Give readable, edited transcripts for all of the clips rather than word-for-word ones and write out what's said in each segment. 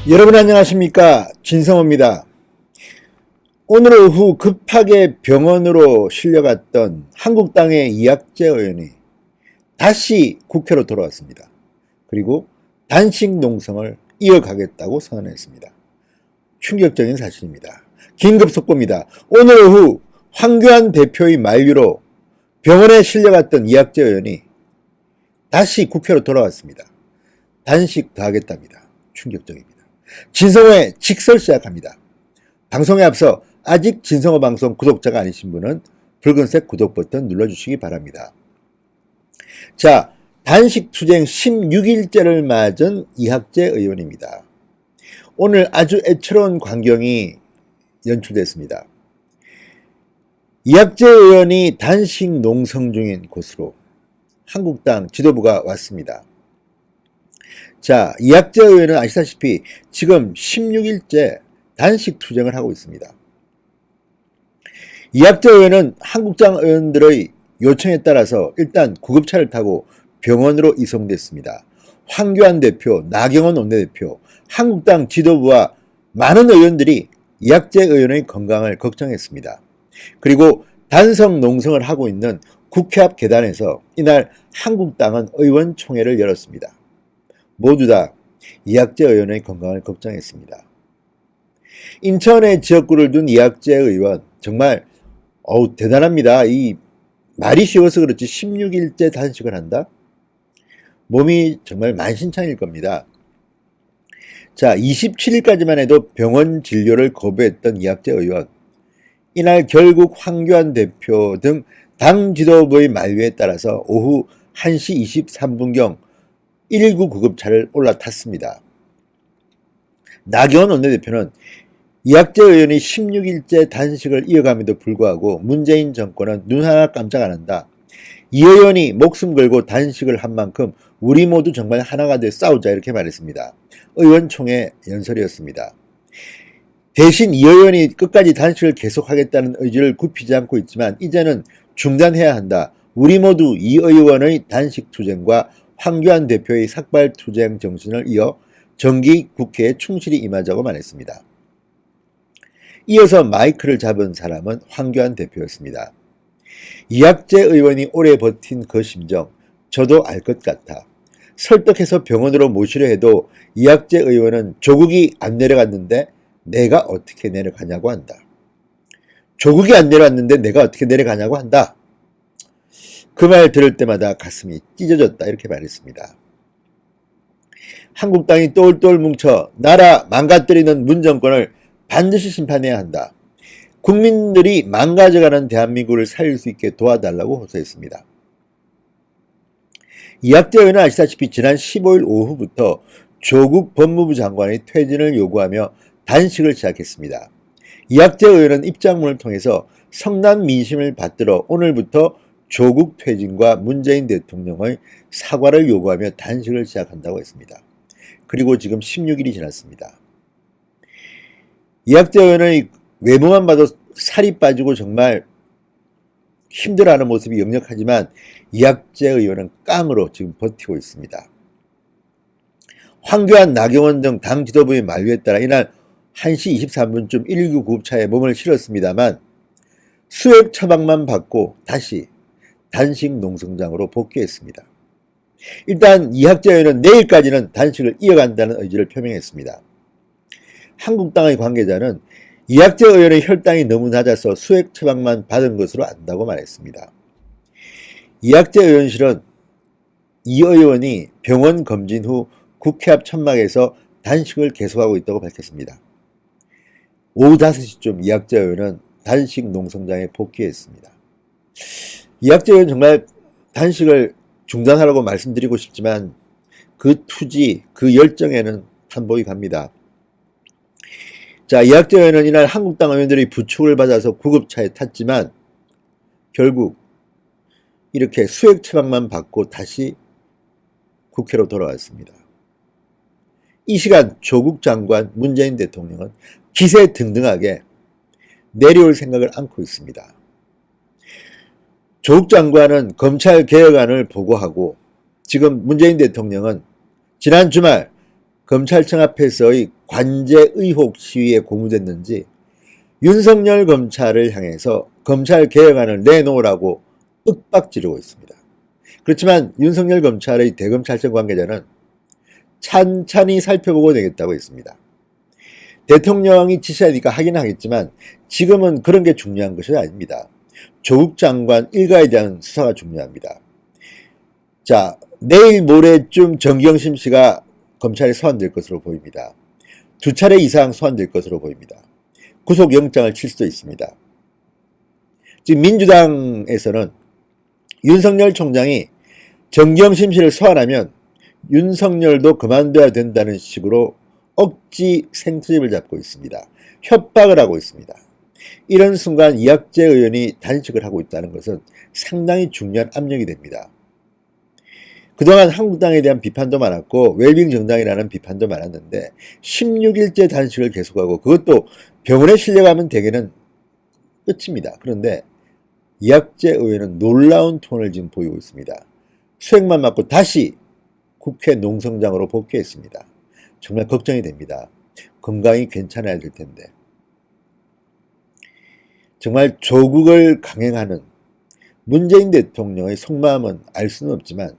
여러분 안녕하십니까, 진성호입니다. 오늘 오후 급하게 병원으로 실려갔던 한국당의 이학재 의원이 다시 국회로 돌아왔습니다. 그리고 단식 농성을 이어가겠다고 선언했습니다. 충격적인 사실입니다. 긴급 속보입니다. 오늘 오후 황교안 대표의 만류로 병원에 실려갔던 이학재 의원이 다시 국회로 돌아왔습니다. 단식도 하겠답니다. 충격적입니다. 진성호의 직설 시작합니다. 방송에 앞서 아직 진성호 방송 구독자가 아니신 분은 붉은색 구독 버튼 눌러주시기 바랍니다. 자, 단식 투쟁 16일째를 맞은 이학재 의원입니다. 오늘 아주 애처로운 광경이 연출됐습니다. 이학재 의원이 단식 농성 중인 곳으로 한국당 지도부가 왔습니다. 자, 이학재 의원은 아시다시피 지금 16일째 단식 투쟁을 하고 있습니다. 이학재 의원은 한국당 의원들의 요청에 따라서 일단 구급차를 타고 병원으로 이송됐습니다. 황교안 대표, 나경원 원내대표, 한국당 지도부와 많은 의원들이 이학재 의원의 건강을 걱정했습니다. 그리고 단성 농성을 하고 있는 국회 앞 계단에서 이날 한국당은 의원총회를 열었습니다. 모두 다 이학재 의원의 건강을 걱정했습니다. 인천에 지역구를 둔 이학재 의원, 정말 대단합니다. 이 말이 쉬워서 그렇지 16일째 단식을 한다? 몸이 정말 만신창일 겁니다. 자, 27일까지만 해도 병원 진료를 거부했던 이학재 의원, 이날 결국 황교안 대표 등 당 지도부의 만류에 따라서 오후 1시 23분경 119 구급차를 올라탔습니다. 나경원 원내대표는 이학재 의원이 16일째 단식을 이어감에도 불구하고 문재인 정권은 눈 하나 깜짝 안 한다. 이 의원이 목숨 걸고 단식을 한 만큼 우리 모두 정말 하나가 돼 싸우자, 이렇게 말했습니다. 의원총회 연설이었습니다. 대신 이 의원이 끝까지 단식을 계속하겠다는 의지를 굽히지 않고 있지만 이제는 중단해야 한다. 우리 모두 이 의원의 단식 투쟁과 황교안 대표의 삭발 투쟁 정신을 이어 정기 국회에 충실히 임하자고 말했습니다. 이어서 마이크를 잡은 사람은 황교안 대표였습니다. 이학재 의원이 오래 버틴 그 심정, 저도 알 것 같아. 설득해서 병원으로 모시려 해도 이학재 의원은 조국이 안 내려갔는데 내가 어떻게 내려가냐고 한다. 조국이 안 내려왔는데 내가 어떻게 내려가냐고 한다. 그 말 들을 때마다 가슴이 찢어졌다, 이렇게 말했습니다. 한국당이 똘똘 뭉쳐 나라 망가뜨리는 문정권을 반드시 심판해야 한다. 국민들이 망가져가는 대한민국을 살릴 수 있게 도와달라고 호소했습니다. 이학재 의원은 아시다시피 지난 15일 오후부터 조국 법무부 장관의 퇴진을 요구하며 단식을 시작했습니다. 이학재 의원은 입장문을 통해서 성난 민심을 받들어 오늘부터 조국 퇴진과 문재인 대통령의 사과를 요구하며 단식을 시작한다고 했습니다. 그리고 지금 16일이 지났습니다. 이학재 의원의 외모만 봐도 살이 빠지고 정말 힘들어하는 모습이 역력하지만 이학재 의원은 깡으로 지금 버티고 있습니다. 황교안, 나경원 등 당 지도부의 만류에 따라 이날 1시 23분쯤 119 구급차에 몸을 실었습니다만 수액 처방만 받고 다시 단식 농성장으로 복귀했습니다. 일단 이학재 의원은 내일까지는 단식을 이어간다는 의지를 표명했습니다. 한국당의 관계자는 이학재 의원의 혈당이 너무 낮아서 수액 처방만 받은 것으로 안다고 말했습니다. 이학재 의원실은 이 의원이 병원 검진 후 국회 앞 천막에서 단식을 계속하고 있다고 밝혔습니다. 오후 5시쯤 이학재 의원은 단식 농성장에 복귀했습니다. 이학재 의원 정말 단식을 중단하라고 말씀드리고 싶지만 그 투지, 그 열정에는 탄복이 갑니다. 자, 이학재 의원은 이날 한국당 의원들의 부축을 받아서 구급차에 탔지만 결국 이렇게 수액 처방만 받고 다시 국회로 돌아왔습니다. 이 시간 조국 장관, 문재인 대통령은 기세등등하게 내려올 생각을 안고 있습니다. 조국 장관은 검찰개혁안을 보고하고 지금 문재인 대통령은 지난 주말 검찰청 앞에서의 관제 의혹 시위에 고무됐는지 윤석열 검찰을 향해서 검찰 개혁안을 내놓으라고 윽박지르고 있습니다. 그렇지만 윤석열 검찰의 대검찰청 관계자는 찬찬히 살펴보고 내겠다고 했습니다. 대통령이 지시하니까 하긴 하겠지만 지금은 그런 게 중요한 것이 아닙니다. 조국 장관 일가에 대한 수사가 중요합니다. 자, 내일 모레쯤 정경심 씨가 검찰에 소환될 것으로 보입니다. 2차례 이상 소환될 것으로 보입니다. 구속영장을 칠 수도 있습니다. 지금 민주당에서는 윤석열 총장이 정경심 씨를 소환하면 윤석열도 그만둬야 된다는 식으로 억지 생트집을 잡고 있습니다. 협박을 하고 있습니다. 이런 순간 이학재 의원이 단식을 하고 있다는 것은 상당히 중요한 압력이 됩니다. 그동안 한국당에 대한 비판도 많았고 웰빙 정당이라는 비판도 많았는데 16일째 단식을 계속하고 그것도 병원에 실려가면 대개는 끝입니다. 그런데 이학재 의원은 놀라운 톤을 지금 보이고 있습니다. 수액만 맞고 다시 국회 농성장으로 복귀했습니다. 정말 걱정이 됩니다. 건강이 괜찮아야 될 텐데. 정말 조국을 강행하는 문재인 대통령의 속마음은 알 수는 없지만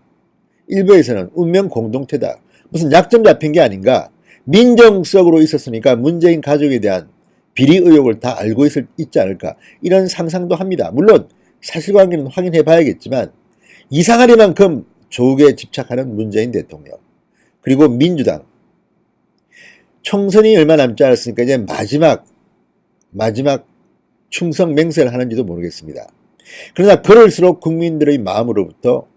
일부에서는 운명 공동체다. 무슨 약점 잡힌 게 아닌가. 민정수석으로 있었으니까 문재인 가족에 대한 비리 의혹을 다 알고 있지 않을까. 이런 상상도 합니다. 물론 사실관계는 확인해 봐야겠지만 이상하리만큼 조국에 집착하는 문재인 대통령 그리고 민주당 총선이 얼마 남지 않았으니까 이제 마지막 충성 맹세를 하는지도 모르겠습니다. 그러나 그럴수록 국민들의 마음으로부터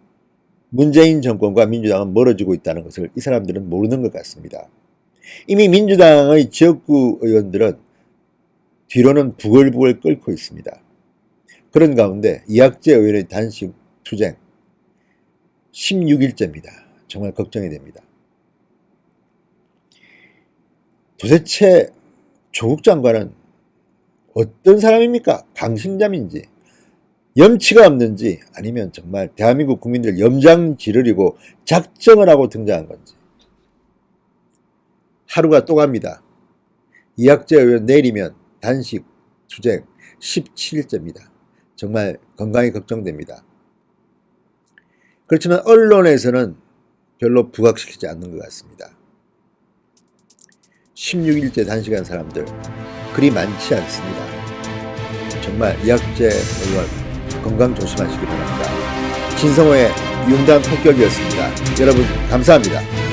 문재인 정권과 민주당은 멀어지고 있다는 것을 이 사람들은 모르는 것 같습니다. 이미 민주당의 지역구 의원들은 뒤로는 부글부글 끓고 있습니다. 그런 가운데 이학재 의원의 단식 투쟁 16일째입니다. 정말 걱정이 됩니다. 도대체 조국 장관은 어떤 사람입니까? 강신잠인지 염치가 없는지 아니면 정말 대한민국 국민들 염장 지르리고 작정을 하고 등장한 건지. 하루가 또 갑니다. 이학재 의원 내일이면 단식 투쟁 17일째입니다. 정말 건강이 걱정됩니다. 그렇지만 언론에서는 별로 부각시키지 않는 것 같습니다. 16일째 단식한 사람들 그리 많지 않습니다. 정말 이학재 의원 건강 조심하시기 바랍니다. 진성호의 융단 폭격이었습니다. 여러분 감사합니다.